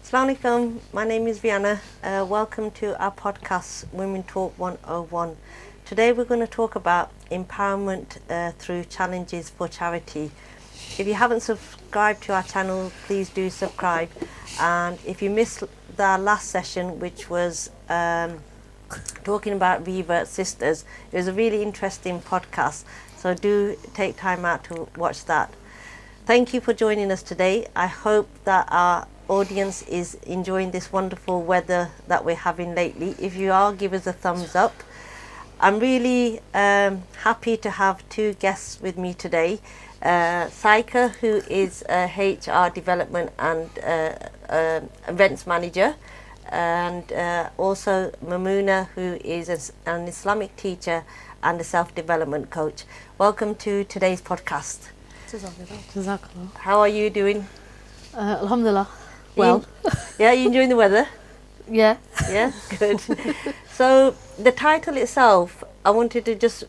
Assalamu alaikum, my name is Viana. Welcome to our podcast, Womentalk 101. Today we're going to talk about empowerment through challenges for charity. If you haven't subscribed to our channel, please do subscribe. And if you missed the last session, which was talking about Revert Sisters, it was a really interesting podcast. So do take time out to watch that. Thank you for joining us today. I hope that our audience is enjoying this wonderful weather that we're having lately. If you are, give us a thumbs up. I'm really happy to have two guests with me today. Saika, who is a HR development and events manager, and also Mamuna, who is an Islamic teacher and a self-development coach. Welcome to today's podcast. Jazakallah. How are you doing? Alhamdulillah. Well. Yeah, you enjoying the weather? Yeah. Yeah, good. So the title itself, I wanted to just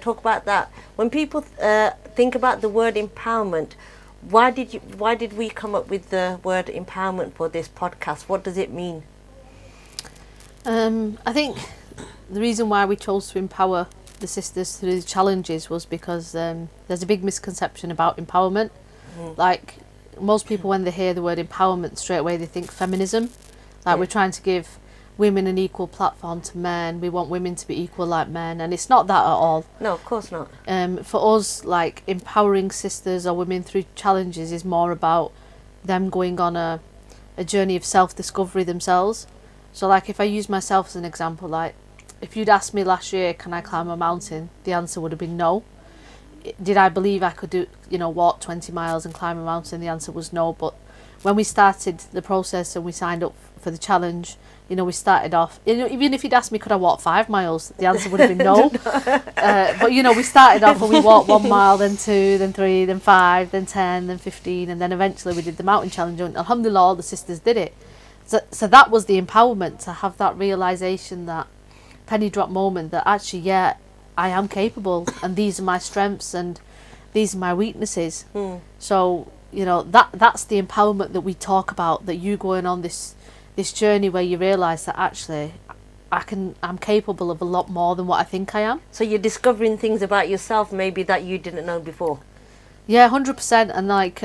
talk about that. When people think about the word empowerment, why did we come up with the word empowerment for this podcast? What does it mean? I think the reason why we chose to empower the sisters through the challenges was because there's a big misconception about empowerment. Like most people, when they hear the word empowerment, straight away they think feminism. Like we're trying to give women an equal platform to men. We want women to be equal like men, and it's not that at all. No, of course not. For us, like empowering sisters or women through challenges is more about them going on a journey of self-discovery themselves. So like if I use myself as an example, like if you'd asked me last year, can I climb a mountain? The answer would have been no. Did I believe I could do, walk 20 miles and climb a mountain? The answer was no. But when we started the process and we signed up for the challenge, we started off, even if you'd asked me, could I walk 5 miles? The answer would have been no. But, we started off and we walked 1 mile, then 2, then 3, then 5, then 10, then 15. And then eventually we did the mountain challenge. And alhamdulillah, all the sisters did it. So that was the empowerment, to have that realisation, that penny drop moment that actually, yeah, I am capable, and these are my strengths and these are my weaknesses. So, that's the empowerment that we talk about, that you going on this journey where you realise that actually I'm capable of a lot more than what I think I am. So you're discovering things about yourself maybe that you didn't know before. Yeah, 100%. And like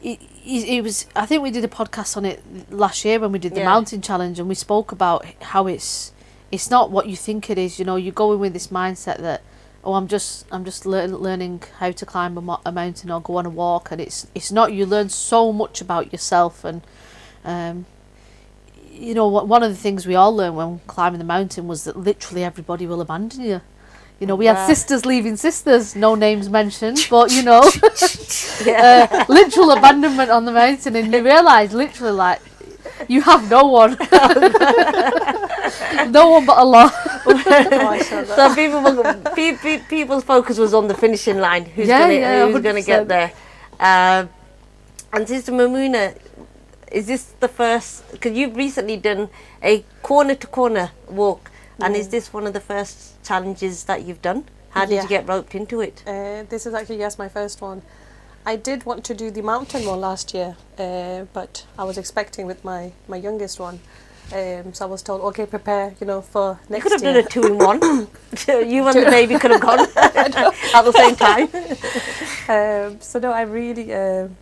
it was, I think we did a podcast on it last year when we did the mountain challenge, and we spoke about how it's not what you think it is. You go in with this mindset that, I'm just learning how to climb a mountain or go on a walk, and it's not. You learn so much about yourself, and one of the things we all learned when climbing the mountain was that literally everybody will abandon you. We had sisters leaving sisters, no names mentioned, but literal abandonment on the mountain, and you realise literally like you have no one. No one but Allah. So people's focus was on the finishing line. Who's gonna get there? And Sister Mamuna, is this the first? Because you've recently done a corner-to-corner walk, and is this one of the first challenges that you've done? How did you get roped into it? This is actually, my first one. I did want to do the mountain one last year, but I was expecting with my youngest one. So I was told, okay, prepare, for next year. You could have done a 2-in-1. You and the baby could have gone at the same time. So no, I really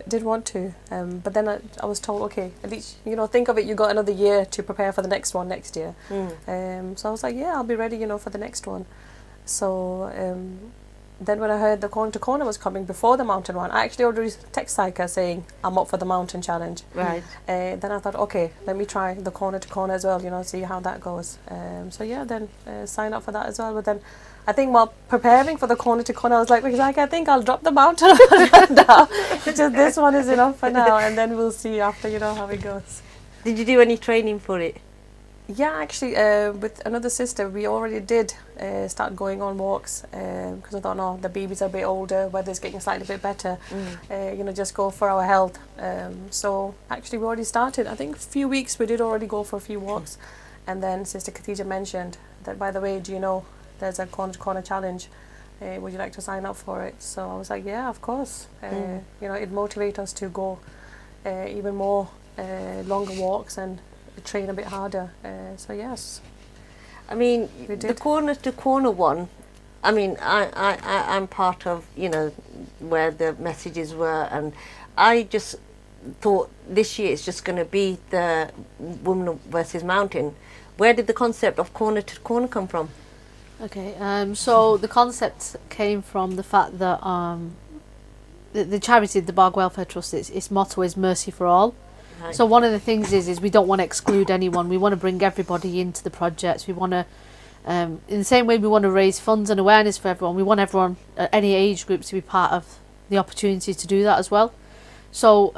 did want to. But then I was told, okay, at least, think of it, you got another year to prepare for the next one next year. So I was like, yeah, I'll be ready, for the next one. So then when I heard the corner to corner was coming before the mountain one, I actually already text Saika saying I'm up for the mountain challenge. Right. Then I thought, okay, let me try the corner to corner as well, see how that goes. So yeah, then sign up for that as well. But then I think while preparing for the corner to corner, I was like, I think I'll drop the mountain now. Just this one is enough for now, and then we'll see after, how it goes. Did you do any training for it? Yeah, actually, with another sister, we already did start going on walks because I thought, no, the baby's a bit older, weather's getting slightly bit better, just go for our health. So actually, we already started. I think a few weeks we did already go for a few walks, and then Sister Khadija mentioned that, by the way, do you know there's a corner to corner challenge? Would you like to sign up for it? So I was like, yeah, of course. It motivates us to go even more longer walks and train a bit harder. So yes. I mean, We the did. corner to corner one, I mean, I'm part of, where the messages were, and I just thought this year it's just going to be the woman versus mountain. Where did the concept of corner to corner come from? Okay, so the concept came from the fact that the charity, the Barg Welfare Trust, its motto is mercy for all. Right. So one of the things is we don't want to exclude anyone. We want to bring everybody into the projects. We want to, in the same way we want to raise funds and awareness for everyone, we want everyone at any age group to be part of the opportunity to do that as well. So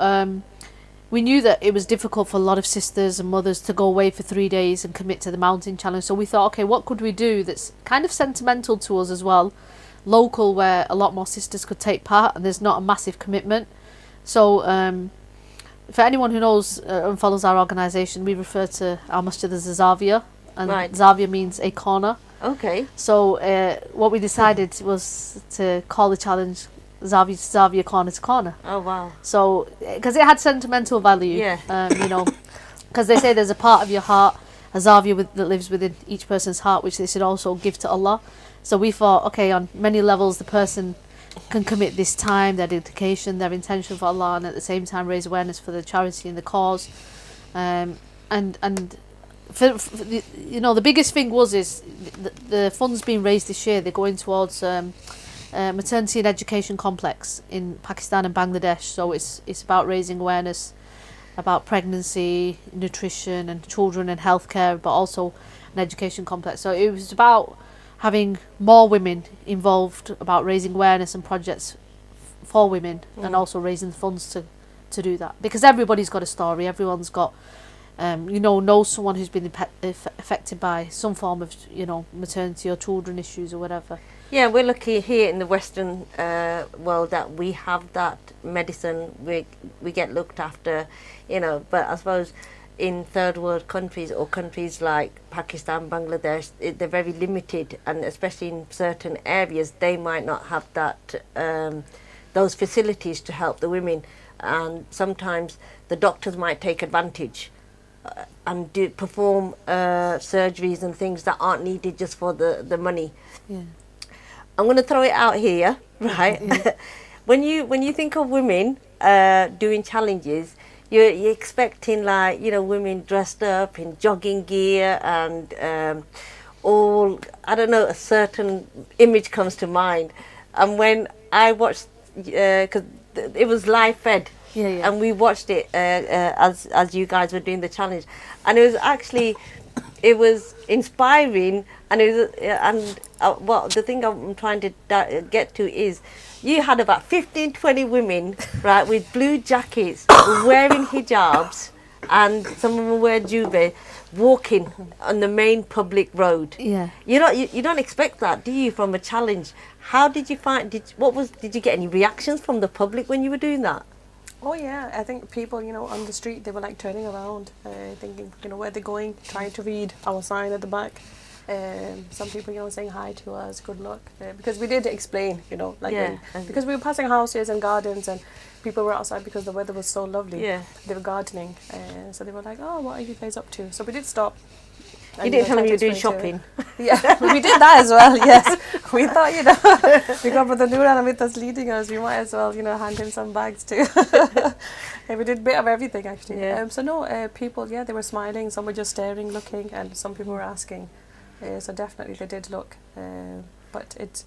we knew that it was difficult for a lot of sisters and mothers to go away for 3 days and commit to the mountain challenge. So we thought, okay, what could we do that's kind of sentimental to us as well, local, where a lot more sisters could take part and there's not a massive commitment. So for anyone who knows and follows our organisation, we refer to our masjid as a Zavia, and Right. Zavia means a corner. Okay. So what we decided was to call the challenge Zavia Corner to Corner. Oh, wow. So, because it had sentimental value, Yeah. because they say there's a part of your heart, a Zavia that lives within each person's heart, which they should also give to Allah. So we thought, okay, on many levels, the person can commit this time, their dedication, their intention for Allah, and at the same time raise awareness for the charity and the cause. And for the, the biggest thing is the funds being raised this year, they're going towards maternity and education complex in Pakistan and Bangladesh. So it's about raising awareness about pregnancy, nutrition and children and healthcare, but also an education complex. So it was about having more women involved, about raising awareness and projects for women, and also raising the funds to do that, because everybody's got a story, everyone's got knows someone who's been affected by some form of maternity or children issues or whatever. Yeah, we're lucky here in the Western world that we have that medicine. We get looked after, but I suppose in third world countries or countries like Pakistan, Bangladesh, they're very limited, and especially in certain areas they might not have that those facilities to help the women, and sometimes the doctors might take advantage and perform surgeries and things that aren't needed just for the money. Yeah. I'm going to throw it out here, right? Yeah. when you think of women doing challenges, you're expecting women dressed up in jogging gear and all, I don't know, a certain image comes to mind. And when I watched, because it was live fed, and we watched it as you guys were doing the challenge, and it was inspiring, and the thing I'm trying to get to is you had about 15-20 women, right, with blue jackets, wearing hijabs, and some of them wear jubeh, walking on the main public road. Yeah. You don't expect that, do you, from a challenge? How did you find? Did you get any reactions from the public when you were doing that? Oh yeah, I think people, on the street, they were like turning around, thinking, where they're going, trying to read our sign at the back. Some people, saying hi to us, good luck, because we did explain, because we were passing houses and gardens, and people were outside because the weather was so lovely. Yeah. They were gardening, so they were like, oh, what are you guys up to? So we did stop. You didn't tell them you were doing explain shopping. Yeah, we did that as well, yes. We thought, we got Brother Nuran with us leading us, we might as well, hand him some bags too. And we did a bit of everything actually. Yeah. People, they were smiling, some were just staring, looking, and some people were asking. So definitely they did look. But it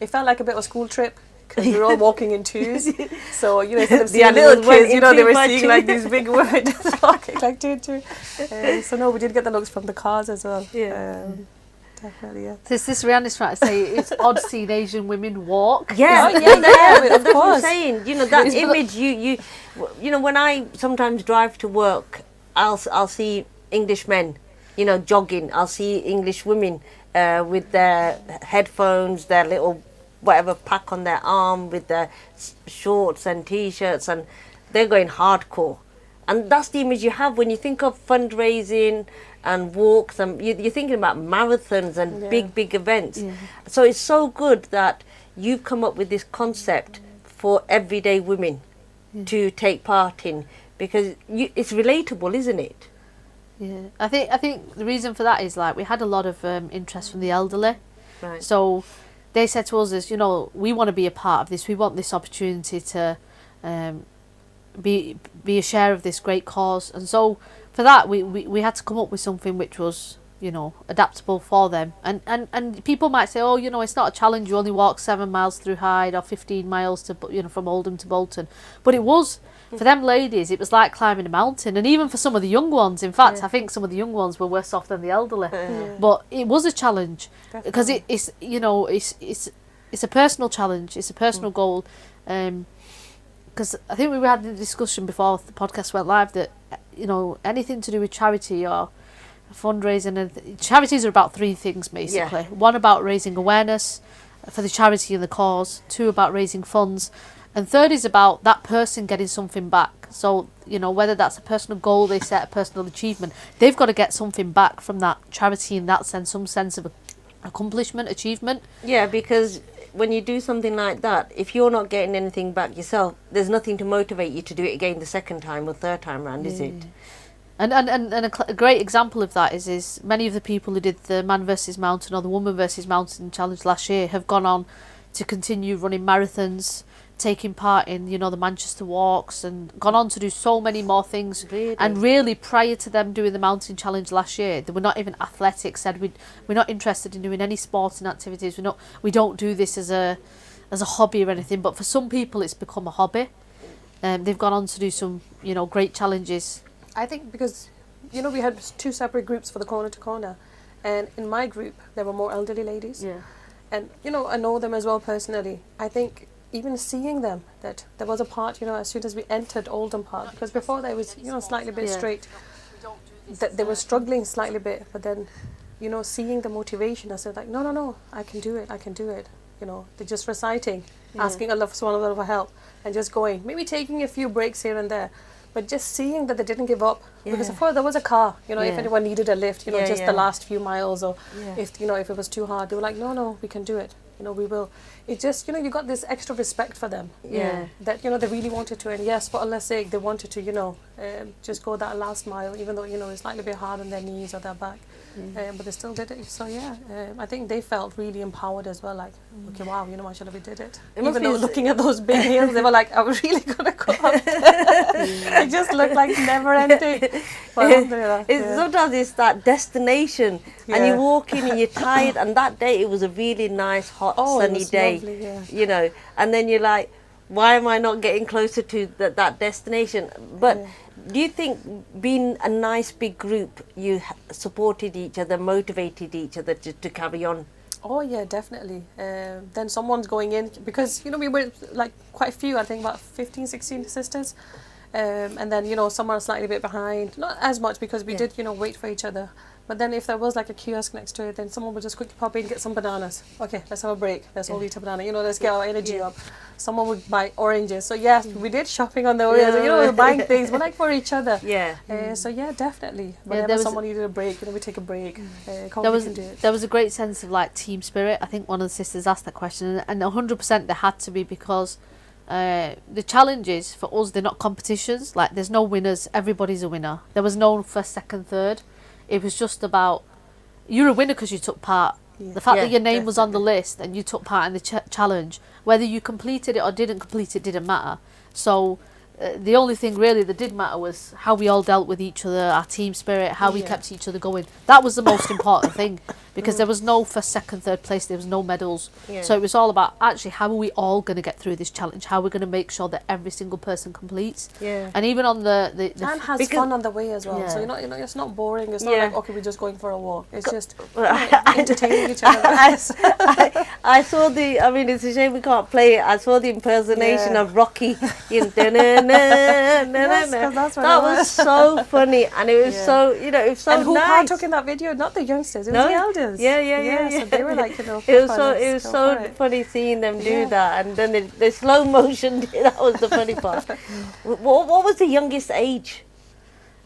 felt like a bit of a school trip, because we were all walking in twos. So, instead of seeing little kids, they were seeing like these big women just walking like two. So no, we did get the looks from the cars as well. Yeah. Definitely, yeah. So is this Rihanna's trying to say it's odd seeing Asian women walk? Yeah, Yeah, that's what I'm course. saying. That image. When I sometimes drive to work, I'll see English men, jogging. I'll see English women with their headphones, their little whatever pack on their arm, with their shorts and t-shirts, and they're going hardcore. And that's the image you have when you think of fundraising and walks, and you're thinking about marathons and big events. Yeah. So it's so good that you've come up with this concept for everyday women to take part in, because it's relatable, isn't it? Yeah, I think the reason for that is like we had a lot of interest from the elderly. Right. So they said to us, you know, we want to be a part of this. We want this opportunity to be a share of this great cause. And so for that, we had to come up with something which was, you know, adaptable for them. And people might say, oh, you know, it's not a challenge. You only walk 7 miles through Hyde or 15 miles to, you know, from Oldham to Bolton. But it was, for them ladies, it was like climbing a mountain. And even for some of the young ones, in fact, I think some of the young ones were worse off than the elderly. But it was a challenge. Definitely. Because it's, you know, it's a personal challenge. It's a personal goal. Because I think we had a discussion before the podcast went live that, you know, anything to do with charity or fundraising, and charities are about 3 things basically. Yeah. 1 about raising awareness for the charity and the cause, 2 about raising funds, and 3rd is about that person getting something back. So, you know, whether that's a personal goal they set, a personal achievement, they've got to get something back from that charity in that sense, some sense of accomplishment, achievement. Yeah, because when you do something like that, if you're not getting anything back yourself, there's nothing to motivate you to do it again the second time or third time round, is it? And a great example of that is many of the people who did the Man versus Mountain or the Woman versus Mountain challenge last year have gone on to continue running marathons, taking part in, you know, the Manchester Walks, and gone on to do so many more things. Really? And really, prior to them doing the mountain challenge last year, they were not even athletic. Said we're not interested in doing any sporting activities. We don't do this as a hobby or anything. But for some people, it's become a hobby. They've gone on to do some, you know, great challenges. I think because, you know, we had 2 separate groups for the corner to corner, and in my group there were more elderly ladies. Yeah. And, you know, I know them as well personally. I think even seeing them, that there was a part, you know, as soon as we entered Oldham Park, because before there was, you know, slightly a bit straight, that they were struggling slightly bit, but then, you know, seeing the motivation, I said like, no, I can do it. You know, they're just reciting, asking Allah subhanahu wa ta'ala for help, and just going, maybe taking a few breaks here and there. But just seeing that they didn't give up, because before there was a car, you know, if anyone needed a lift, you know, just the last few miles, or if, you know, if it was too hard, they were like, no, we can do it, you know, we will. It just, you know, you got this extra respect for them, that, you know, they really wanted to, and yes, for Allah's sake, they wanted to, you know, just go that last mile, even though, you know, it's slightly a bit hard on their knees or their back, but they still did it. So I think they felt really empowered as well, like, okay, wow, you know, mashallah, we did it. Even though looking at those big hills, they were like, are we really gonna go up there? It just looked like never ending. Sometimes it's that destination, and you walk in and you're tired, and that day it was a really nice, hot, sunny day, lovely, you know, and then you're like, why am I not getting closer to that destination? But do you think being a nice big group, you supported each other, motivated each other to carry on? Oh yeah, definitely. Then someone's going in, because, you know, we were like quite a few, I think about 15, 16 sisters. And then, you know, someone slightly a bit behind, not as much, because we did, you know, wait for each other. But then if there was like a kiosk next to it, then someone would just quickly pop in and get some bananas. Okay, let's have a break. Let's all eat a banana. You know, let's get our energy up. Someone would buy oranges. So yes, we did shopping on the way. You know, we were buying things, but like for each other. So yeah, definitely. Whenever someone needed a break, you know, we take a break. There was a great sense of like team spirit. I think one of the sisters asked that question, and 100% there had to be, because the challenges for us, they're not competitions. Like, there's no winners. Everybody's a winner. There was no first, second, third. It was just about, you're a winner because you took part. The fact that your name was on the list and you took part in the challenge, whether you completed it or didn't complete it, didn't matter. So the only thing really that did matter was how we all dealt with each other, our team spirit, how we kept each other going. That was the most important thing, because there was no first, second, third place, there was no medals. So it was all about, actually, how are we all going to get through this challenge? How are we going to make sure that every single person completes? And even on the and has fun on the way as well. So you know, it's not boring. It's not like, okay, we're just going for a walk. It's just entertaining each other. I saw I mean, it's a shame we can't play it. I saw the impersonation of Rocky. That was so funny, and it was so, you know, it was so and who nice. partook in that video? Not the youngsters, it was the elders. Yeah. So they were like, you know, it was so funny seeing them do that, and then the slow motion. That was the funny part. What was the youngest age?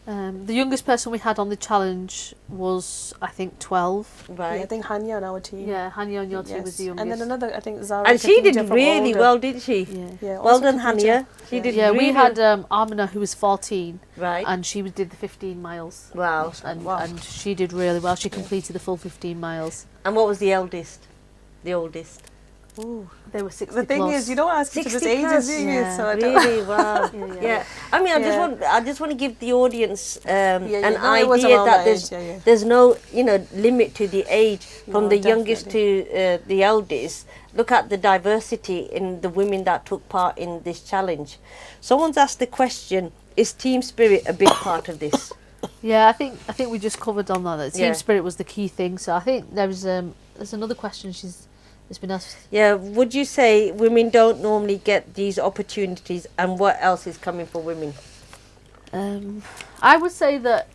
The youngest person we had on the challenge was, I think, 12. Right. Yeah, I think Hanya on our team. Yeah, Hanya on your team was the youngest. And then another, I think Zara. And she did really well, didn't she? Yeah. Yeah, Well also done, Khadija. Hania. She did Yeah, really we had Amina, who was 14, right. and she did the 15 miles. Wow. And she did really well. She completed the full 15 miles. And what was the eldest? The oldest? Ooh. They were 60 The thing plus. is, you don't ask each other's 60 ages, plus? do you? Yeah. So I don't Really? Wow. Yeah. Yeah. I mean, I just want to give the audience an No, it was idea around that age, yeah. there's no limit to the age from No, the youngest to the eldest. Look at the diversity in the women that took part in this challenge. Someone's asked the question: is team spirit a big part of this? Yeah, I think we just covered on that. Team Yeah. spirit was the key thing. So I think there's another question that's been asked. Yeah. Would you say women don't normally get these opportunities, and what else is coming for women? I would say that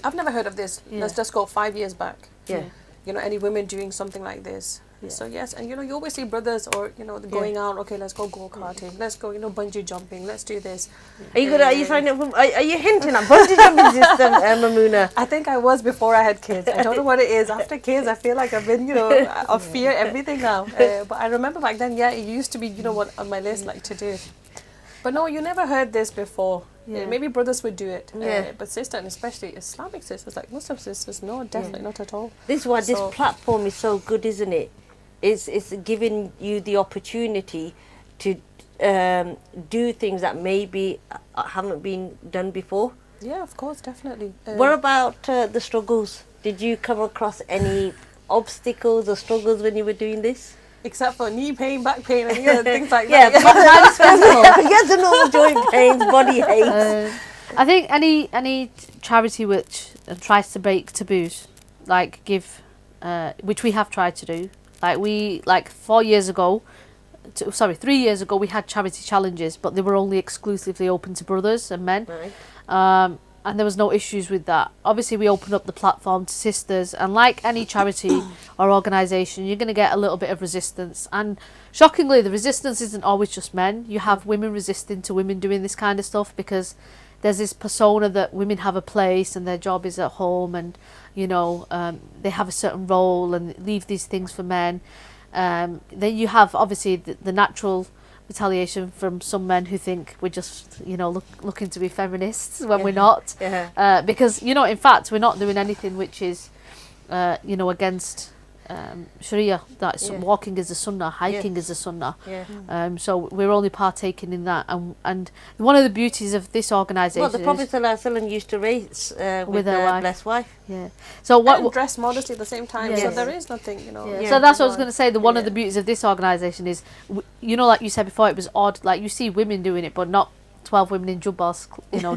I've never heard of this. Yeah. Let's just go 5 years back. Yeah. You know, any women doing something like this. Yeah. So yes, and you know, you always see brothers or going out. Okay, let's go karting. Let's go, bungee jumping. Let's do this. Are you gonna? Are you signing up? Are you hinting at bungee jumping system, Mamoona? I think I was before I had kids. I don't know what it is. After kids, I feel like I've been, I fear everything now. But I remember back then, yeah, it used to be, what on my list like to do. But no, you never heard this before. Yeah. Maybe brothers would do it. Yeah. But sister, and especially Islamic sisters, like Muslim sisters, no, definitely not at all. This is why this So- platform is so good, isn't it? It's giving you the opportunity to do things that maybe haven't been done before. Yeah, of course, definitely. What about the struggles? Did you come across any obstacles or struggles when you were doing this? Except for knee pain, back pain, and things like Yeah, that. forget the normal joint pains, body aches. I think any charity which tries to break taboos, like which we have tried to do. Like 3 years ago, we had charity challenges, but they were only exclusively open to brothers and men. Right. And there was no issues with that. Obviously, we opened up the platform to sisters, and like any charity or organisation, you're going to get a little bit of resistance. And shockingly, the resistance isn't always just men. You have women resisting to women doing this kind of stuff because there's this persona that women have a place and their job is at home, and they have a certain role and leave these things for men. Then you have obviously the natural retaliation from some men who think we're just looking to be feminists when we're not. Yeah. Because in fact we're not doing anything which is against Sharia. That's walking is a sunnah, hiking is a sunnah. Yeah. So we're only partaking in that, and one of the beauties of this organisation Well, the Prophet ﷺ used to race with her their wife. blessed wife. yeah. So And dress modesty at the same time. So Yes. there is nothing, Yeah. Yeah. So that's what I was going to say. One of Yeah. the beauties of this organisation is, like you said before, it was odd. Like you see women doing it, but not 12 women in jubbahs,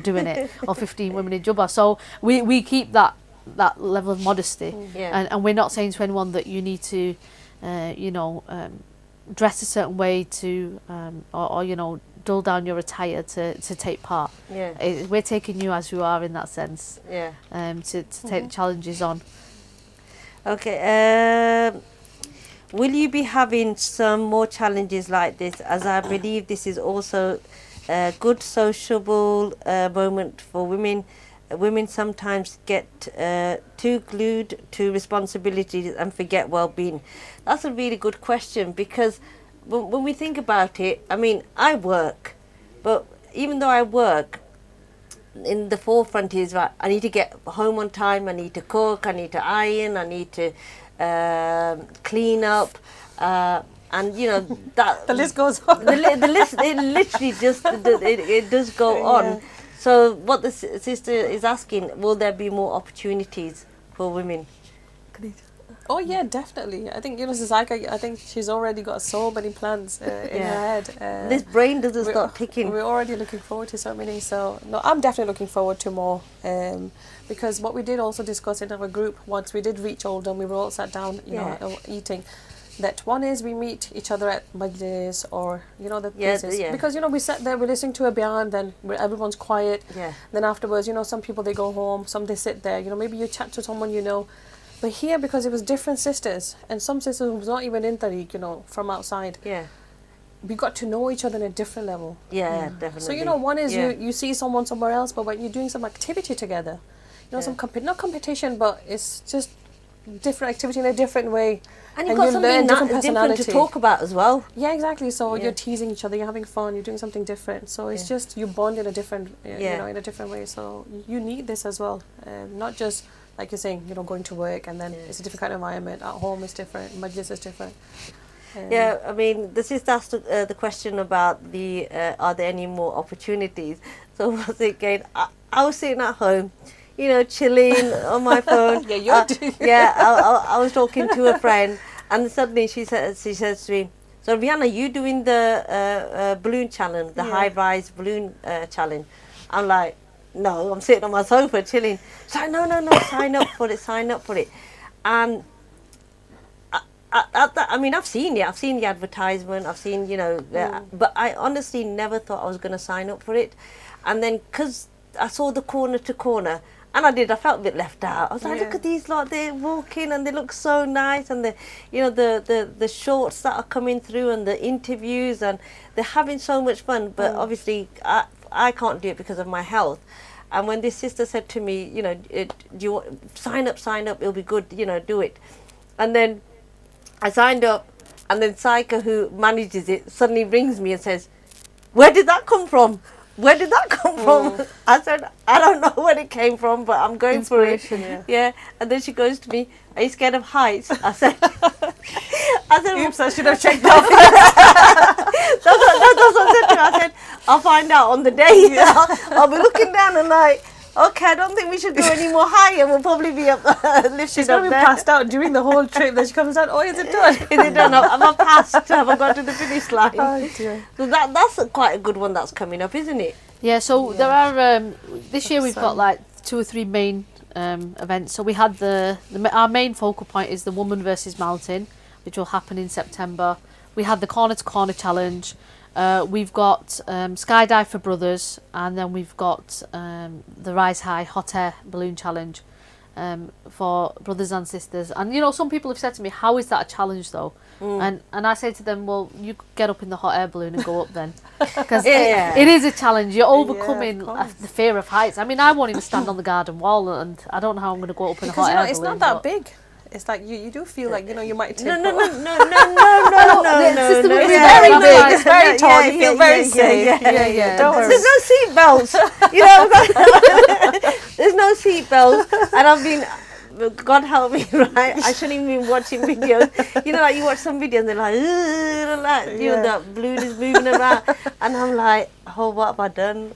doing it, or 15 women in jubbah. So we keep that level of modesty, Yeah. and we're not saying to anyone that you need to, dress a certain way to, or dull down your attire to take part. Yeah. We're taking you as you are in that sense, Yeah. to take the challenges on. Okay. Will you be having some more challenges like this? As I believe this is also a good sociable moment for women. Women sometimes get too glued to responsibilities and forget well-being. That's a really good question, because when we think about it, I mean, I work, but even though I work, in the forefront is right, I need to get home on time, I need to cook, I need to iron, I need to clean up, and that The list goes on. the list, it literally just it does go on. Yeah. So what the sister is asking, will there be more opportunities for women? Oh yeah, definitely. I think Zaika, I think she's already got so many plans in her head. This brain doesn't we're- start ticking. We're already looking forward to so many. So no, I'm definitely looking forward to more. Because what we did also discuss in our group, once we did reach Oldham, we were all sat down, eating. That one is we meet each other at majlis or the places, because we sat there, we're listening to a bayan, then everyone's quiet. Yeah. Then afterwards, some people they go home, some they sit there. Maybe you chat to someone but here, because it was different sisters, and some sisters was not even in Tariq, from outside. Yeah. we got to know each other on a different level. Yeah, definitely. So, you know, one is Yeah. you see someone somewhere else, but when you're doing some activity together, you know, some not competition, but it's just different activity in a different way. And you've got something different to talk about as well. Yeah, exactly. So Yeah. you're teasing each other, you're having fun, you're doing something different. So it's just you bond in a different, you know, in a different way. So you need this as well, not just like you're saying, you know, going to work and then it's a different kind of environment. At home is different, majlis is different. Yeah, I mean, this is asked the question about the are there any more opportunities? So I was thinking, I was sitting at home, you know, chilling on my phone. Yeah, you're doing. Yeah, I was talking to a friend, and suddenly she says to me, "So Rihanna, you doing the balloon challenge, the high rise balloon challenge?" I'm like, "No, I'm sitting on my sofa chilling." She's like, "No, sign up for it." And I mean, I've seen the advertisement, I've seen, you know, but I honestly never thought I was going to sign up for it. And then, because I saw the corner to corner, and I felt a bit left out. I was like, look at these lot, they're walking and they look so nice, and you know, the shorts that are coming through and the interviews, and they're having so much fun. But obviously, I can't do it because of my health. And when this sister said to me, you know, do you want, sign up, it'll be good, you know, do it. And then I signed up, and then Saika, who manages it, suddenly rings me and says, "Where did that come from? Where did that come from?" I said, "I don't know where it came from, but I'm going for it." Yeah. And then she goes to me, "Are you scared of heights?" I said, Oops, I should have checked off. that's what I said to her. I said, "I'll find out on the day." I'll be looking down and like, okay, I don't think we should go any more higher. We'll probably be up lifted She's up going to be there. passed out during the whole trip. Then she comes down, oh, is it done? Is it done? Have I passed? Have I got to the finish line? Oh, dear. So that's quite a good one that's coming up, isn't it? Yeah, so there are this year we've got like 2 or 3 main events. So we had our main focal point is the Woman versus Mountain, which will happen in September. We had the Corner to Corner challenge. We've got Skydive for brothers, and then we've got the Rise High Hot Air Balloon Challenge for brothers and sisters. And you know, some people have said to me, "How is that a challenge, though?" And I say to them, "Well, you get up in the hot air balloon and go up then, because it is a challenge. You're overcoming the fear of heights. I mean, I won't even stand on the garden wall, and I don't know how I'm going to go up in a hot air balloon. It's not that big. It's like you do feel like, you know, you might take No. It's very big, it's very tall, you feel very safe. Yeah. Don't worry. There's no seat belts, you know. There's no seat belts, and I've been. God help me, right? I shouldn't even be watching videos. You know, like you watch some videos and they're like, you know, the balloon is moving around, and I'm like, oh, what have I done?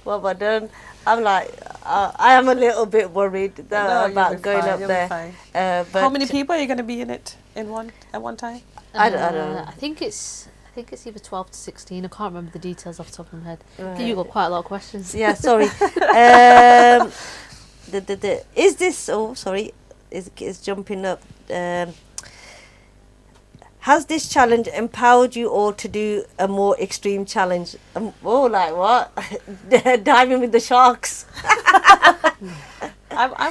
I'm like, I am a little bit worried about going up there. But how many people are you going to be in it at one time? I don't know. I think it's either 12 to 16. I can't remember the details off the top of my head. I think you've got quite a lot of questions. Yeah, sorry. Is this? Oh, sorry. Is jumping up. Has this challenge empowered you all to do a more extreme challenge? Like what? Diving with the sharks. I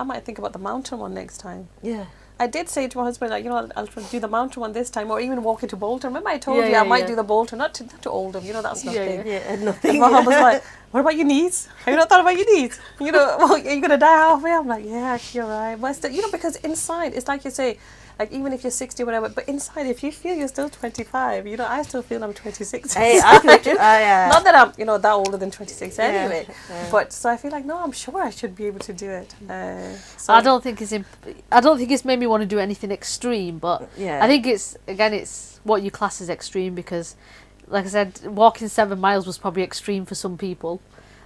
might think about the mountain one next time. Yeah. I did say to my husband, like, you know, I'll do the mountain one this time, or even walk into Bolton. Remember, I told you I might do the Bolton, not to Oldham. You know, that's nothing. Yeah, nothing. And my husband was like, "What about your knees? Have you not thought about your knees? You know, well, are you gonna die halfway?" I'm like, "Yeah, you're right." But still, you know, because inside, it's like you say, like even if you're 60 or whatever, but inside, if you feel you're still 25, you know, I still feel I'm 26. Hey, I feel Not that I'm, you know, that older than 26 anyway. Yeah. But so I feel like, no, I'm sure I should be able to do it. So I don't think it's made me want to do anything extreme, but I think it's what you class as extreme, because, like I said, walking 7 miles was probably extreme for some people.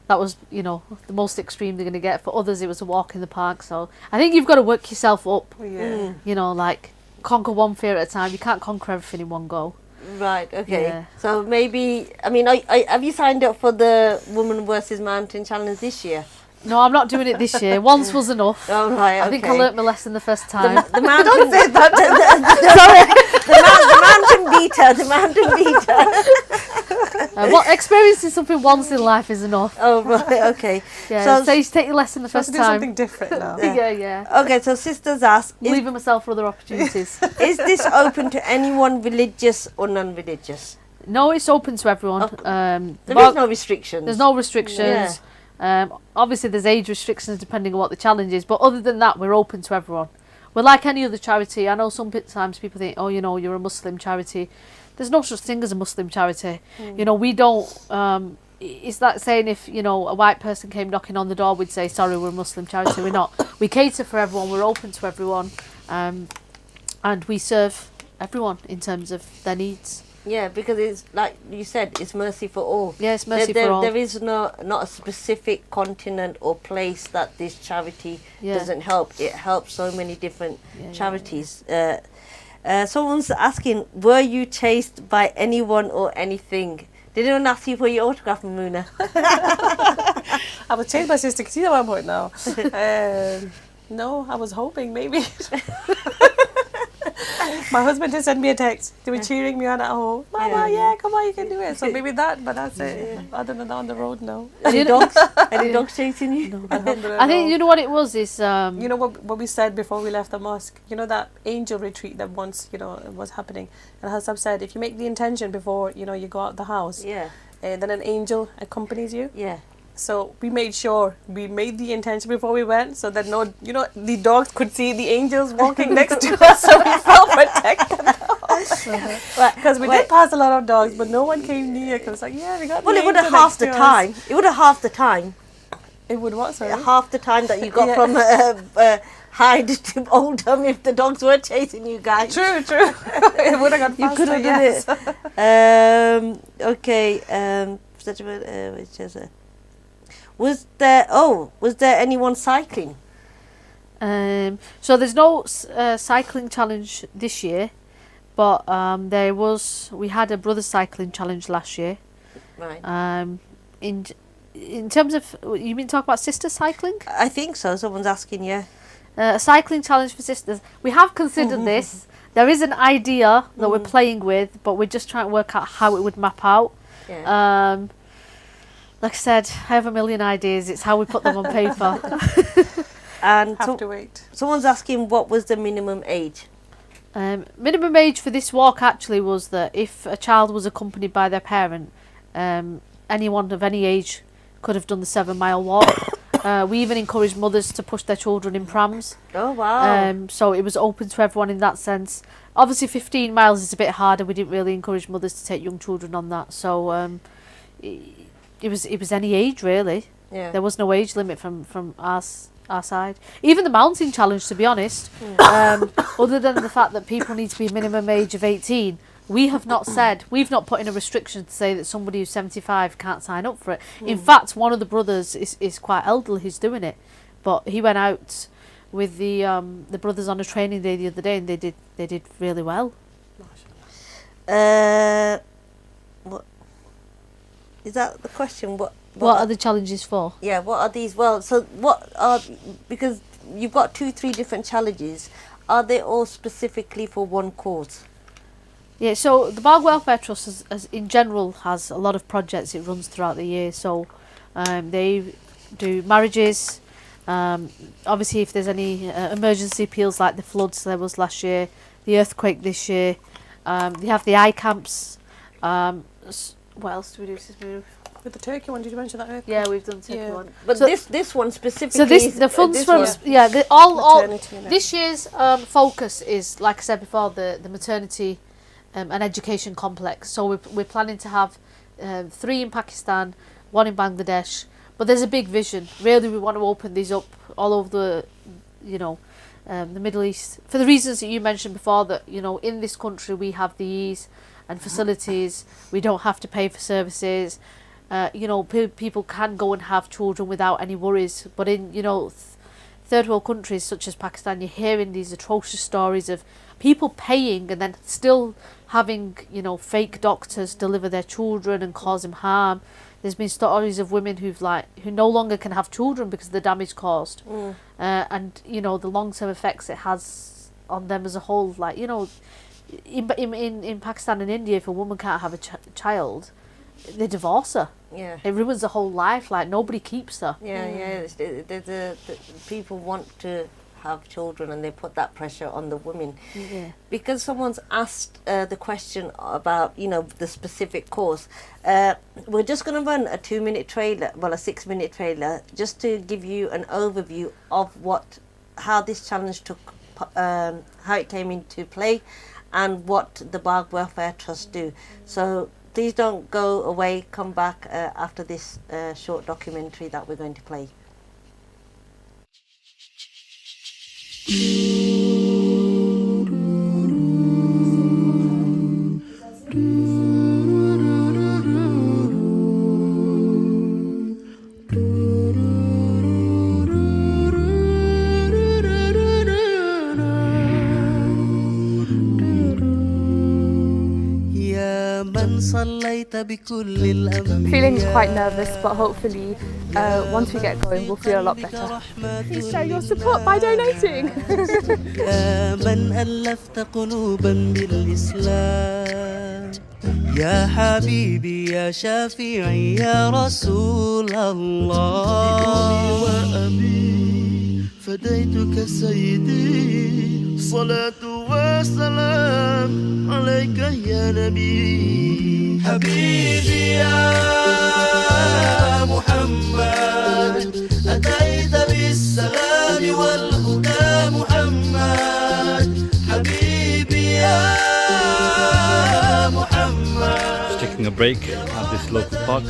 That was, you know, the most extreme they're going to get. For others, it was a walk in the park. So I think you've got to work yourself up. Yeah. You know, like conquer one fear at a time. You can't conquer everything in one go. Right. Okay. Yeah. So maybe, I mean, have you signed up for the Woman versus Mountain challenge this year? No, I'm not doing it this year. Once was enough. Oh, right. I think I learnt my lesson the first time. The mountain. Don't say that. The mountain beater. What experiencing something once in life is enough. Oh, right. Okay. Yeah. So you take your lesson the first do time. something different now. Yeah. Okay. So sisters ask, Leaving myself for other opportunities. is this open to anyone religious or non-religious? No, it's open to everyone. There is no restrictions. There's no restrictions. Obviously, there's age restrictions depending on what the challenge is, but other than that, we're open to everyone. We're like any other charity. I know sometimes people think, oh, you know, you're a Muslim charity. There's no such thing as a Muslim charity. You know, we don't... it's like saying if, you know, a white person came knocking on the door, we'd say, sorry, we're a Muslim charity. We're not. We cater for everyone. We're open to everyone. And we serve everyone in terms of their needs. Yeah, because it's like you said, it's mercy for all. Yeah, it's mercy for all. There is not a specific continent or place that this charity doesn't help. It helps so many different charities. Someone's asking, were you chased by anyone or anything? Did anyone ask you for your autograph, Mamuna? I was chased by Sister Katina at one point now. No, I was hoping maybe. My husband just sent me a text. They were cheering me on at home. Mama, come on, you can do it. So maybe that, but that's it. Other than that, on the road, no. Any dogs? Any dogs chasing you? No, I think, you know what it was is... you know what we said before we left the mosque? You know that angel retreat that once, you know, was happening? And Hassab said, if you make the intention before, you know, you go out the house, then an angel accompanies you. Yeah. So we made sure we made the intention before we went, so that no, you know, the dogs could see the angels walking next to us, so we felt protected. Because we did pass a lot of dogs, but no one came near. Because like, we got. Well, it would have half the time. It would have half the time. It would what? Sorry. Half the time that you got from Hyde to Oldham if the dogs were chasing you guys. True. It would have gone faster. You could have done it. Okay. Which is a. Was there anyone cycling? So there's no cycling challenge this year, but we had a brothers cycling challenge last year. Right. In terms of, you mean talk about sister cycling? I think so. Someone's asking, yeah. A cycling challenge for sisters. We have considered this. There is an idea that we're playing with, but we're just trying to work out how it would map out. Yeah. Like I said, I have a million ideas. It's how we put them on paper. And have to wait. Someone's asking, what was the minimum age? Minimum age for this walk actually was that if a child was accompanied by their parent, anyone of any age could have done the 7-mile walk. We even encouraged mothers to push their children in prams. Oh, wow. So it was open to everyone in that sense. Obviously 15 miles is a bit harder. We didn't really encourage mothers to take young children on that. So it was any age really. Yeah. There was no age limit from our side. Even the mountain challenge, to be honest, other than the fact that people need to be a minimum age of 18, we've not put in a restriction to say that somebody who's 75 can't sign up for it. In fact, one of the brothers is quite elderly who's doing it, but he went out with the brothers on a training day the other day, and they did really well. What is that the question? What are the challenges for? Yeah, what are these? Well, so because you've got 2-3 different challenges, are they all specifically for one cause? Yeah, so the Barg Welfare Trust in general has a lot of projects it runs throughout the year. So they do marriages. Obviously, if there's any emergency appeals like the floods there was last year, the earthquake this year, they have the eye camps. What else do we do? With the Turkey one, did you mention that earlier? Yeah, we've done the Turkey one. But so this one specifically. So the funds from this year's focus is, like I said before, the maternity and education complex. So we're planning to have 3 in Pakistan, 1 in Bangladesh. But there's a big vision. Really, we want to open these up all over the Middle East for the reasons that you mentioned before. That in this country we have the ease and facilities. We don't have to pay for services. People can go and have children without any worries. But in third world countries such as Pakistan, you're hearing these atrocious stories of people paying and then still having fake doctors deliver their children and cause them harm. There's been stories of women who no longer can have children because of the damage caused, and the long-term effects it has on them as a whole. In Pakistan and India, if a woman can't have a child, they divorce her. Yeah, it ruins the whole life. Nobody keeps her. Yeah. The people want to have children, and they put that pressure on the women. Yeah. Because someone's asked the question about, you know, the specific course, we're just going to run a 2-minute trailer, well, a 6-minute trailer, just to give you an overview of how this challenge how it came into play, and what the Barg Welfare Trust do. So please don't go away, come back after this short documentary that we're going to play. Feeling quite nervous, but hopefully once we get going we'll feel a lot better. Please show your support by donating. يا من ألفت قلوبا بالإسلام يا حبيبي يا شافعي يا رسول الله بأمي وأبي فديتك سيدي صلاة وسلام عليك يا نبي حبيبي يا محمد أتيت بالسلام والهدى محمد حبيبي يا محمد. Just taking a break at this local park.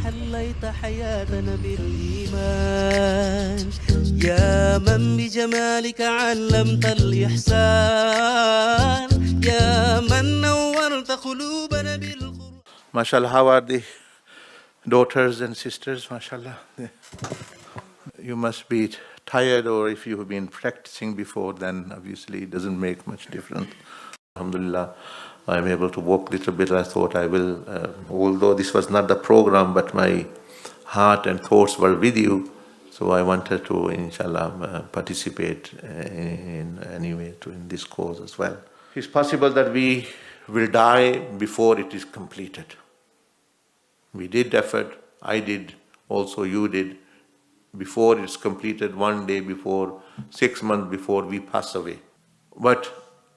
حليت حياتنا بالإيمان يا من بجمالك علمت الإحسان يا من نورت قلوبنا بالقرآن. MashaAllah, how are the daughters and sisters? MashaAllah. You must be tired, or if you have been practicing before, then obviously it doesn't make much difference. Alhamdulillah, I'm able to walk a little bit. I thought I will, although this was not the program, but my heart and thoughts were with you, so I wanted to, inshallah, participate in any way in this cause as well. It's possible that we will die before it is completed. We did effort, I did, also you did, before it's completed, 1 day before, 6 months before we pass away. But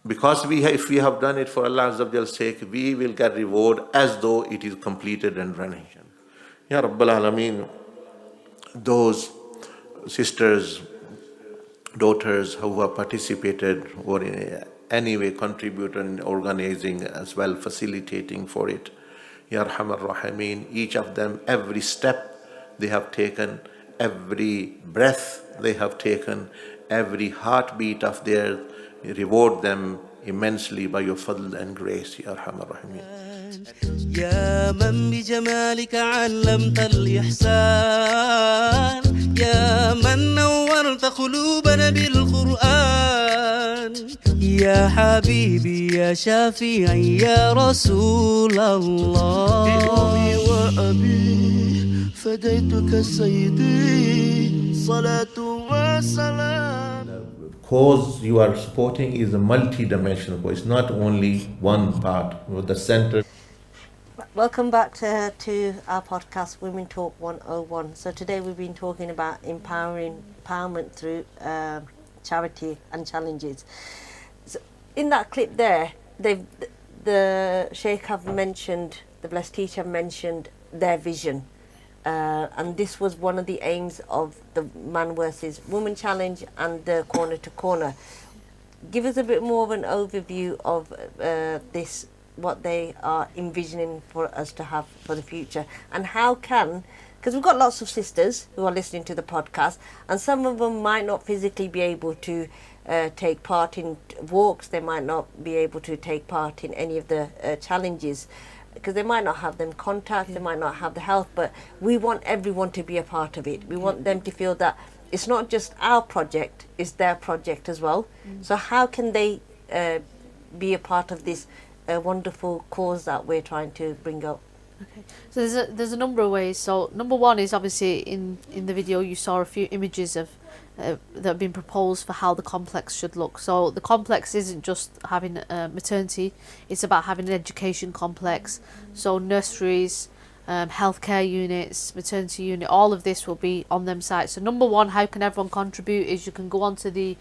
because if we have done it for Allah's sake, we will get reward as though it is completed and running. Ya Rabbal Alameen, those sisters, daughters who have participated or in any way contributed in organizing as well, facilitating for it, Ya Arhamar Rahimeen, each of them, every step they have taken, every breath they have taken, every heartbeat of theirs, reward them immensely by your fadl and grace, Ya Arhamar Rahimeen. يا من بجمالك علمت الإحسان يا من نورت قلوبنا بالقرآن يا حبيبي يا شافعي يا رسول الله بأمي وأبي فديتك سيدي صلاة وسلام. Cause you are supporting is a multi-dimensional cause. It's not only one part. The center. Welcome back to our podcast, Womentalk 101. So today we've been talking about empowerment through charity and challenges. So in that clip there, the Sheikh have mentioned, the Blessed Teacher mentioned their vision. And this was one of the aims of the Man versus Woman Challenge and the Corner to Corner. Give us a bit more of an overview of this, what they are envisioning for us to have for the future, and how can, because we've got lots of sisters who are listening to the podcast, and some of them might not physically be able to take part in walks, they might not be able to take part in any of the challenges, because they might not have them contact, they might not have the health, but we want everyone to be a part of it. We want them to feel that it's not just our project, it's their project as well. So how can they be a part of this wonderful cause that we're trying to bring up? Okay, so there's a number of ways. So number one is obviously in the video you saw a few images of that have been proposed for how the complex should look. So the complex isn't just having maternity, it's about having an education complex, so nurseries, healthcare units, maternity unit, all of this will be on them sites. So number one, how can everyone contribute, is you can go onto the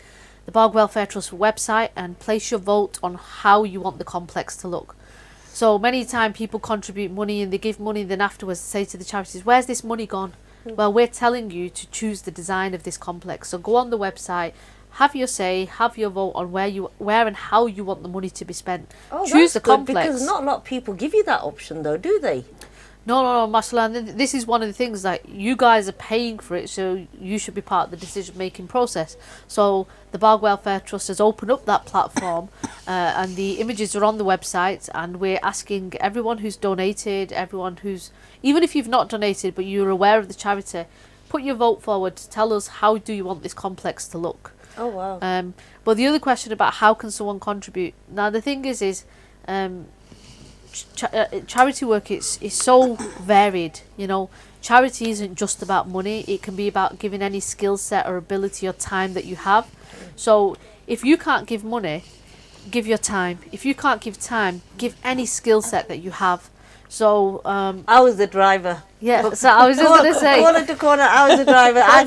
Barg Welfare Trust website and place your vote on how you want the complex to look. So many times people contribute money and they give money, and then afterwards say to the charities, where's this money gone? Well, we're telling you to choose the design of this complex. So go on the website, have your say, have your vote on where and how you want the money to be spent. Oh, Choose that's the good, complex. because not a lot of people give you that option, though, do they? No, mashallah. And this is one of the things that you guys are paying for it, so you should be part of the decision-making process. So the Barg Welfare Trust has opened up that platform, and the images are on the website, and we're asking everyone who's donated, everyone who's, even if you've not donated but you're aware of the charity, put your vote forward to tell us how do you want this complex to look. Oh, wow. But the other question about how can someone contribute, now the thing is charity work is so varied. You know, charity isn't just about money. It can be about giving any skill set or ability or time that you have. So if you can't give money, give your time. If you can't give time, give any skill set that you have. So I was the driver. yeah, so I was just going to say, Corner to corner, I was the driver. I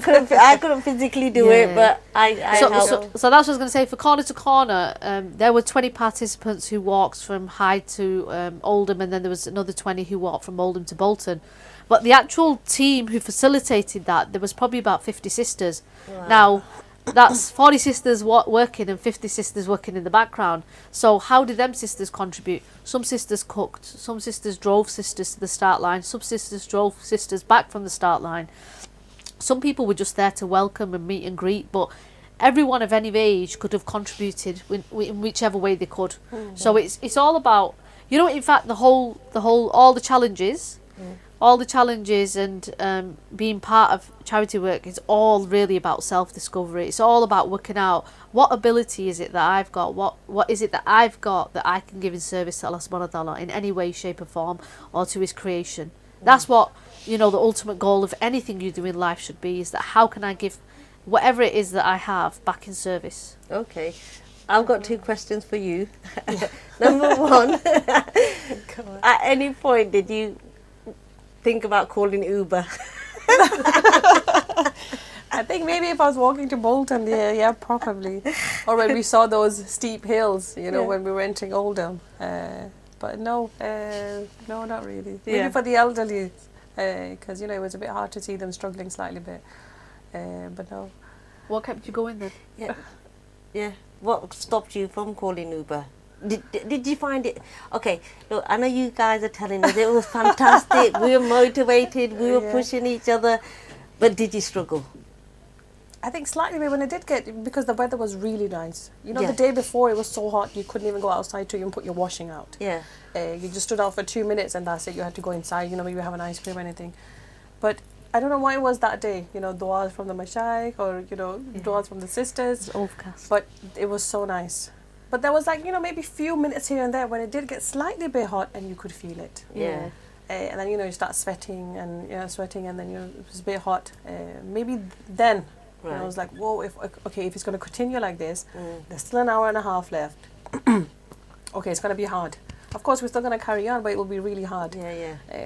couldn't physically do it, but I helped. so that's what I was going to say. For corner to corner, there were 20 participants who walked from Hyde to Oldham, and then there was another 20 who walked from Oldham to Bolton. But the actual team who facilitated that, there was probably about 50 sisters. Wow. Now, that's 40 sisters working and 50 sisters working in the background. So how did them sisters contribute? Some sisters cooked, some sisters drove sisters to the start line, some sisters drove sisters back from the start line. Some people were just there to welcome and meet and greet, but everyone of any age could have contributed in whichever way they could. Mm-hmm. So it's all about, you know, in fact, all the challenges. All the challenges and being part of charity work is all really about self-discovery. It's all about working out what ability is it that I've got, what is it that I've got that I can give in service to Allah subhanahu wa ta'ala in any way, shape or form, or to his creation. That's what, you know, the ultimate goal of anything you do in life should be, is that how can I give whatever it is that I have back in service. Okay. I've got 2 questions for you. Number one, at any point did you think about calling Uber? I think maybe if I was walking to Bolton, yeah, probably. Or when we saw those steep hills, you know, when we were entering Oldham. But no, not really. Maybe for the elderly, because, you know, it was a bit hard to see them struggling slightly bit. But no. What kept you going then? Yeah. What stopped you from calling Uber? Did you find it? Okay, look, I know you guys are telling us it was fantastic. We were motivated. We were pushing each other. But did you struggle? I think slightly when I did get, because the weather was really nice. You know, the day before it was so hot you couldn't even go outside to even put your washing out. Yeah. You just stood out for 2 minutes and that's it. You had to go inside, you know, maybe have an ice cream or anything. But I don't know what it was that day. You know, du'as from the mashayikh or, you know, du'as from the sisters. It's overcast. But it was so nice. But there was like, you know, maybe a few minutes here and there when it did get slightly a bit hot and you could feel it. Yeah. And then, you know, you start sweating and then, you know, it was a bit hot. Maybe then, you know, I was like, whoa, if it's going to continue like this, there's still an hour and a half left. Okay, it's going to be hard. Of course, we're still going to carry on, but it will be really hard.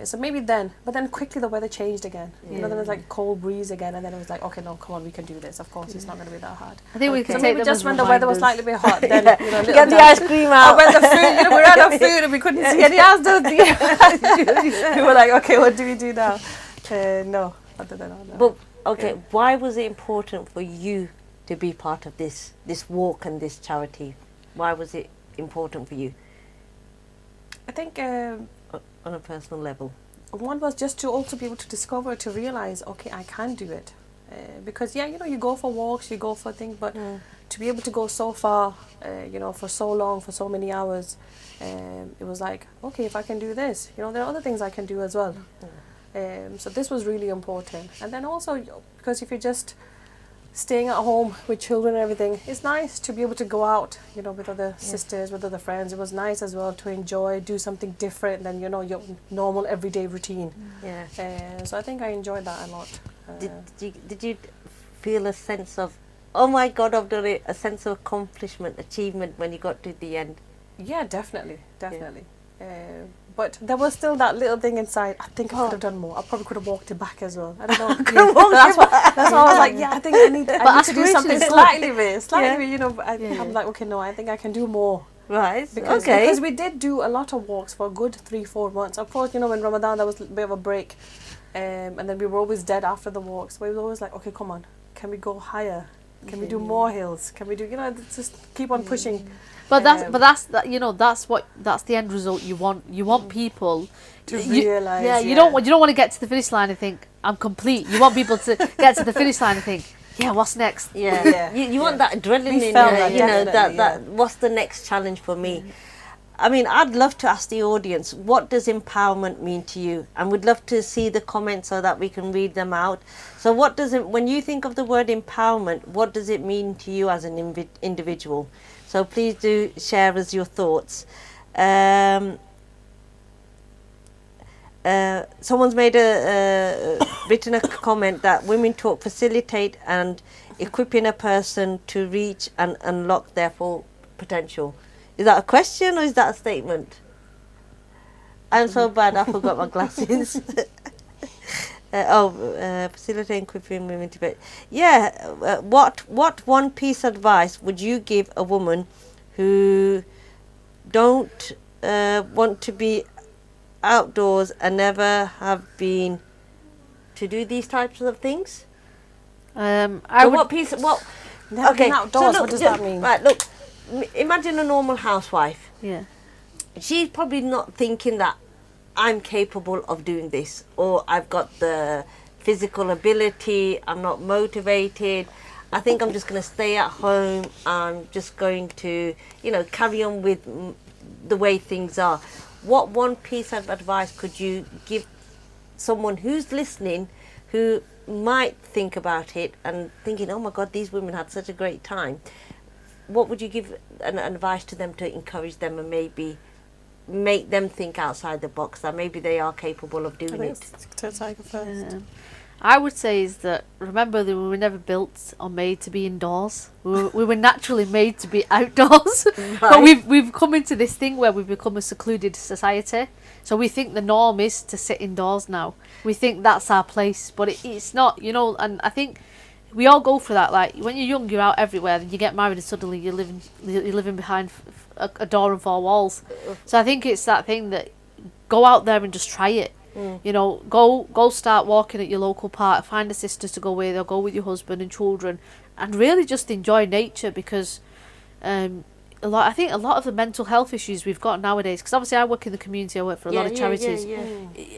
So maybe then, but then quickly the weather changed again. You know, then it was like cold breeze again, and then it was like, okay, no, come on, we can do this. Of course, it's not going to be that hard. I think we can So take maybe them just as when the weather was reminders. slightly bit hot, then, you know, Get the ice cream out. Or when the food, you know, we ran out of food and we couldn't see any answers. We were like, okay, what do we do now? No, other than all that. But okay, why was it important for you to be part of this walk and this charity? Why was it important for you I think on a personal level? one was just to also be able to discover, to realize, okay, I can do it. Because, you know, you go for walks, you go for things, but to be able to go so far, you know, for so long, for so many hours, it was like, okay, if I can do this, you know, there are other things I can do as well. So this was really important. And then also, because if you're just staying at home with children and everything, it's nice to be able to go out, you know, with other sisters, with other friends. It was nice as well to enjoy, do something different than, you know, your normal everyday routine. So I think I enjoyed that a lot. Did you feel a sense of, oh my God, I've done it, a sense of accomplishment, achievement when you got to the end? Yeah, definitely. but there was still that little thing inside. I think I could have done more. I probably could have walked it back as well. I don't know. That's why I was like, yeah, I think I need to do something slightly, you know. But I'm like, okay, no, I think I can do more. Right. Because we did do a lot of walks for a good 3-4 months. Of course, you know, in Ramadan there was a bit of a break, and then we were always dead after the walks. We were always like, okay, come on, can we go higher? Can we do more hills? Can we do, you know, just keep on pushing. But that's you know, that's the end result you want. You want people to realise. Yeah, you don't want to get to the finish line and think I'm complete. You want people to get to the finish line and think, yeah, what's next? Yeah, you want that adrenaline. You know, that what's the next challenge for me? I mean, I'd love to ask the audience, what does empowerment mean to you? And we'd love to see the comments so that we can read them out. So what does it, when you think of the word empowerment, what does it mean to you as an individual? So please do share us your thoughts. Someone's made written a comment that Womentalk facilitate and equipping a person to reach and unlock their full potential. Is that a question or is that a statement? I'm so bad, I forgot my glasses. Facilitating equipping women to... Yeah, what one piece of advice would you give a woman who don't want to be outdoors and never have been to do these types of things? Never been outdoors, so what does that mean? Right, look, imagine a normal housewife. Yeah. She's probably not thinking that I'm capable of doing this, or I've got the physical ability, I'm not motivated, I think I'm just going to stay at home, I'm just going to, you know, carry on with the way things are. What one piece of advice could you give someone who's listening, who might think about it and thinking, oh my God, these women had such a great time? What would you give an advice to them to encourage them and maybe make them think outside the box, that maybe they are capable of doing it? I would say is that, remember that we were never built or made to be indoors. We were naturally made to be outdoors. Right. But we've come into this thing where we've become a secluded society. So we think the norm is to sit indoors now. We think that's our place, but it's not, you know. And I think we all go for that. Like when you're young, you're out everywhere. Then you get married, and suddenly you're living behind a door and 4 walls. So I think it's that thing that go out there and just try it. You know, go start walking at your local park. Find a sister to go with, or go with your husband and children, and really just enjoy nature. Because I think a lot of the mental health issues we've got nowadays, because obviously I work in the community, I work for a lot of charities.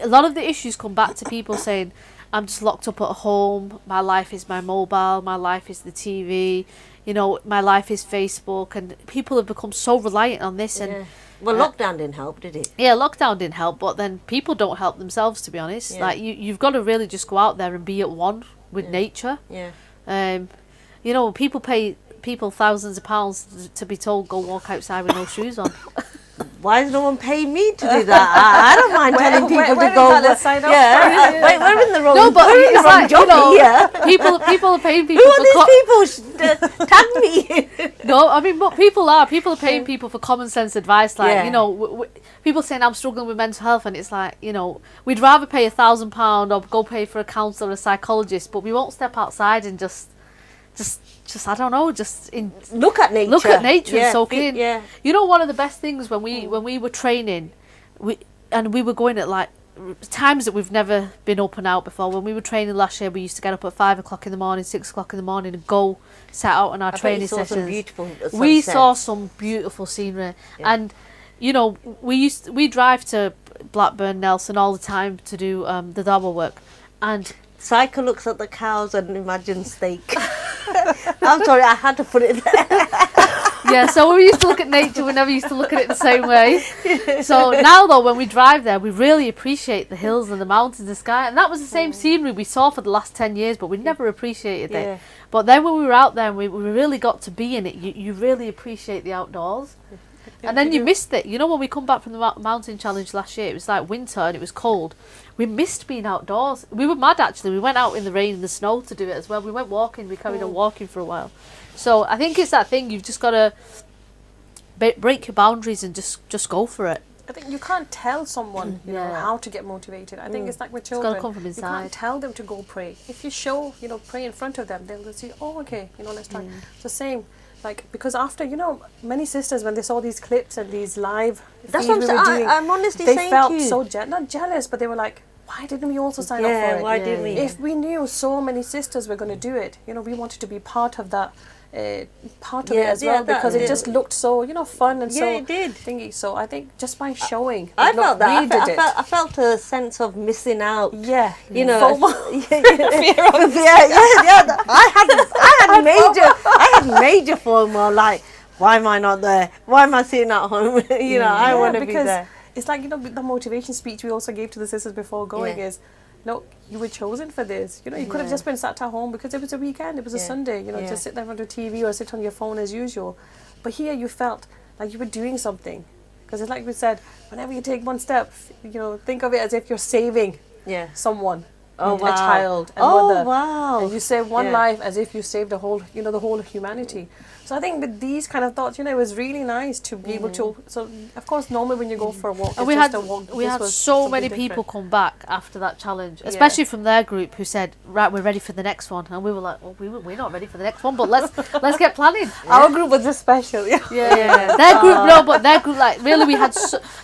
A lot of the issues come back to people saying, I'm just locked up at home, my life is my mobile, my life is the TV, you know, my life is Facebook, and people have become so reliant on this. And well, lockdown didn't help, did it? Yeah, lockdown didn't help, but then people don't help themselves, to be honest. Like you've got to really just go out there and be at one with nature. You know, people pay thousands of pounds to be told go walk outside with no shoes on. Why is no one paying me to do that? I don't mind telling people to go. We're in the wrong. No, but it's like, job, you know, people are paying people. Who are these people? Tag me. No, I mean, but people are paying people for common sense advice. Like you know, people saying I'm struggling with mental health, and it's like, you know, we'd rather pay £1,000 or go pay for a counsellor or a psychologist, but we won't step outside and just I don't know, look at nature and soak it in. You know, one of the best things when we were training, we were going at like times that we've never been up and out before. When we were training last year, we used to get up at 5 o'clock in the morning, 6 o'clock in the morning, and go set out on our training sessions. We saw some beautiful scenery, and you know, we drive to Blackburn, Nelson all the time to do the Darwell work, and Psycho looks at the cows and imagines steak. I'm sorry, I had to put it there. Yeah, so when we used to look at nature, we never used to look at it the same way. So now, though, when we drive there, we really appreciate the hills and the mountains, the sky. And that was the same scenery we saw for the last 10 years, but we never appreciated it. But then when we were out there and we really got to be in it, you really appreciate the outdoors. And then you missed it. You know, when we come back from the mountain challenge last year, it was like winter and it was cold. We missed being outdoors. We were mad, actually. We went out in the rain and the snow to do it as well. We went walking. We carried on walking for a while. So I think it's that thing. You've just got to break your boundaries and just go for it. I think you can't tell someone, you know, Yeah. how to get motivated. I think it's like with It's children. gotta come from You inside. can't tell them to go pray. If you show, you know, pray in front of them, they'll see, oh, okay, you know, let's try. It's the same. Like, because after, you know, many sisters, when they saw these clips and these live That's feeds what we were doing, I'm honestly they saying felt to you. so not jealous, but they were like, why didn't we also sign up for Yeah, it? why didn't we? If we knew so many sisters were going to do it, you know, we wanted to be part of that, part of it as well, because it just looked so, you know, fun and so Yeah, it did. thingy. So I think just by showing, I look, felt that. we did it. I felt a sense of missing out. Yeah, You know, FOMO. yeah. I had major FOMO. Like, why am I not there? Why am I sitting at home? You know, I want to be because there. it's like, you know, the motivation speech we also gave to the sisters before going Yeah. is, no, you were chosen for this. You know, you could have just been sat at home because it was a weekend, it was a Sunday, you know, just sit there in front of TV or sit on your phone as usual. But here you felt like you were doing something. Because it's like we said, whenever you take one step, you know, think of it as if you're saving someone. Oh, a wow. child, a Oh, mother. wow. And you save one Yeah. life as if you saved the whole, you know, the whole of humanity. So I think with these kind of thoughts, you know, it was really nice to be able to. So of course, normally when you go for a walk, And it's we just had a walk. we This had was so something many different. people come back after that challenge, especially from their group, who said, "Right, we're ready for the next one," and we were like, "Well, we're not ready for the next one, but let's get planning." Our group was just special. Yeah. Yeah, their group, no, but their group, like, really, we had,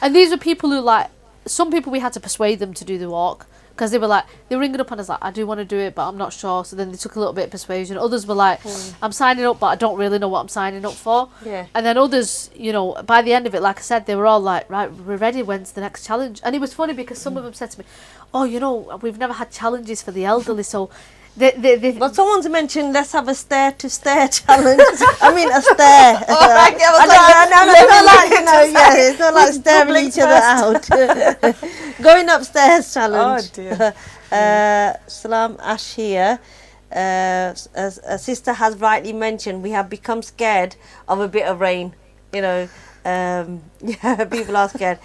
and these are people who, like, some people we had to persuade them to do the walk. Because they were like, they were ringing up and I was like, I do want to do it, but I'm not sure. So then they took a little bit of persuasion. Others were like, I'm signing up, but I don't really know what I'm signing up for. Yeah. And then others, you know, by the end of it, like I said, they were all like, right, we're ready. When's the next challenge? And it was funny because some of them said to me, oh, you know, we've never had challenges for the elderly, so Well, someone's mentioned let's have a stair to stair challenge. I mean, a stair. It's not like staring each other out. Going upstairs challenge. Oh dear. Salam Ash here. As a sister has rightly mentioned, we have become scared of a bit of rain. You know, yeah, people are scared.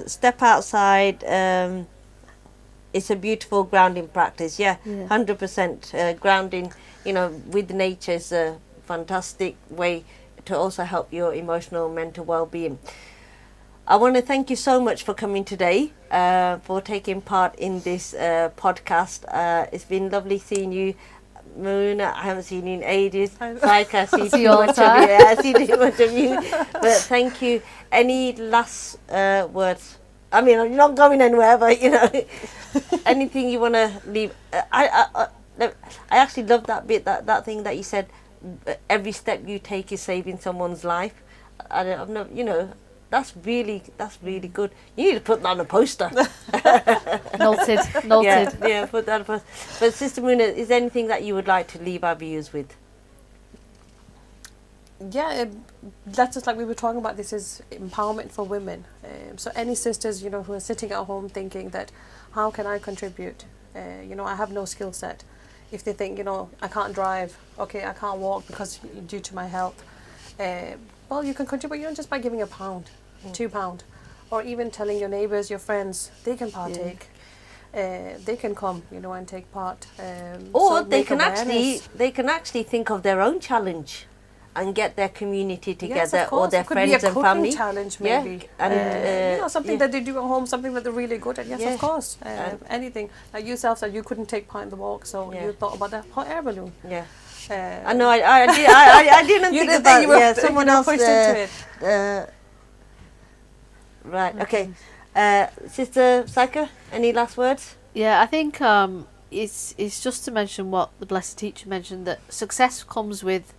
Step outside. It's a beautiful grounding practice. Yeah, 100%. Grounding, you know, with nature is a fantastic way to also help your emotional, mental well-being. I want to thank you so much for coming today, for taking part in this podcast. It's been lovely seeing you. Moona, I haven't seen you in ages. Like I see too much of you. I see too much of you. But thank you. Any last words? I mean, you're not going anywhere, but you know, anything you want to leave? I actually love that bit, that thing that you said. Every step you take is saving someone's life. I've never, you know, that's really good. You need to put that on a poster. noted. Yeah, put that on a poster. But Sister Moona, is there anything that you would like to leave our viewers with? Yeah, that's just like we were talking about. This is empowerment for women. So any sisters, you know, who are sitting at home thinking that, how can I contribute? You know, I have no skill set. If they think, you know, I can't drive, okay, I can't walk because due to my health. Well, you can contribute, you know, just by giving £1, £2, or even telling your neighbours, your friends, they can partake. They can come, you know, and take part. Or so they make can awareness. actually think of their own challenge and get their community Yes, together, of course. or their It could friends be a and cooking family. challenge, Yeah, maybe. and, you know, something that they do at home, something that they're really good at. Yes, Yeah. of course. Anything. Like yourself said, you couldn't take part in the walk, so you thought about the hot air balloon. Yeah. I know. I didn't You think didn't about think you were yeah. Someone else pushed into it. Right. Okay. Sister Saika, any last words? Yeah, I think it's just to mention what the Blessed Teacher mentioned, that success comes with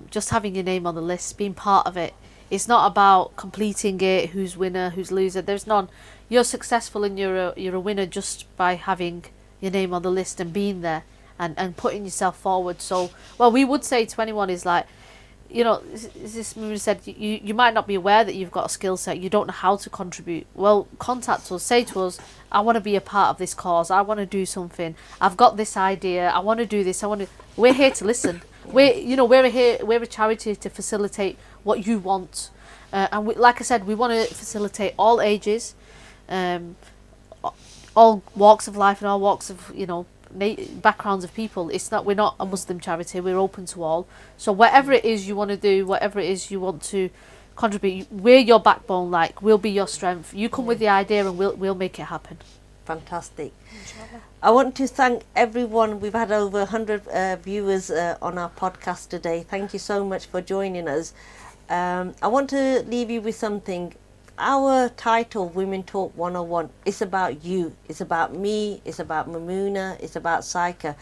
just having your name on the list, being part of it. It's not about completing it, who's winner, who's loser. There's none. You're successful and you're a winner just by having your name on the list and being there and putting yourself forward. So, well, we would say to anyone is like, you know, as this movie said, you might not be aware that you've got a skill set, you don't know how to contribute. Well, contact us, say to us, I want to be a part of this cause, I want to do something, I've got this idea, I want to do this, we're here to listen. We're a charity to facilitate what you want. And we, like I said, we want to facilitate all ages, all walks of life and all walks of, you know, backgrounds of people. We're not a Muslim charity, we're open to all. So whatever it is you want to do, whatever it is you want to contribute. We're your backbone, like we'll be your strength. You come with the idea and we'll make it happen. Fantastic. I want to thank everyone. We've had over 100 viewers on our podcast today. Thank you so much for joining us. I want to leave you with something. Our title, Women Talk 101, is about you. It's about me. It's about Mamoona. It's about Saika.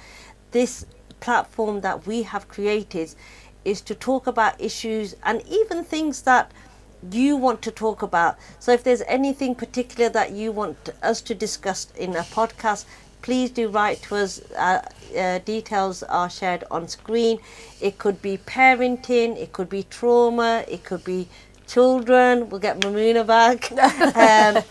This platform that we have created is to talk about issues and even things that you want to talk about. So if there's anything particular that you want us to discuss in a podcast, please do write to us. Details are shared on screen. It could be parenting, it could be trauma, it could be children. We'll get Mamoona back.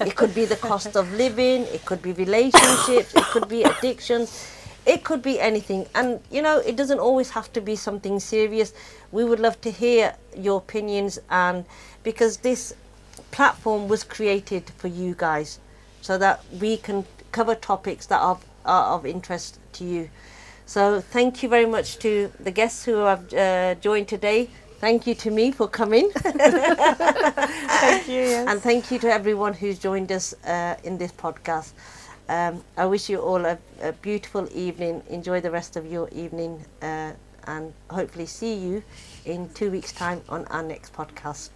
It could be the cost of living, it could be relationships, it could be addictions, it could be anything. And you know, it doesn't always have to be something serious. We would love to hear your opinions, and because this platform was created for you guys so that we can cover topics that are of interest to you. So thank you very much to the guests who have joined today. Thank you to me for coming. Thank you. Yes. And thank you to everyone who's joined us in this podcast. I wish you all a beautiful evening. Enjoy the rest of your evening, and hopefully see you in 2 weeks' time on our next podcast.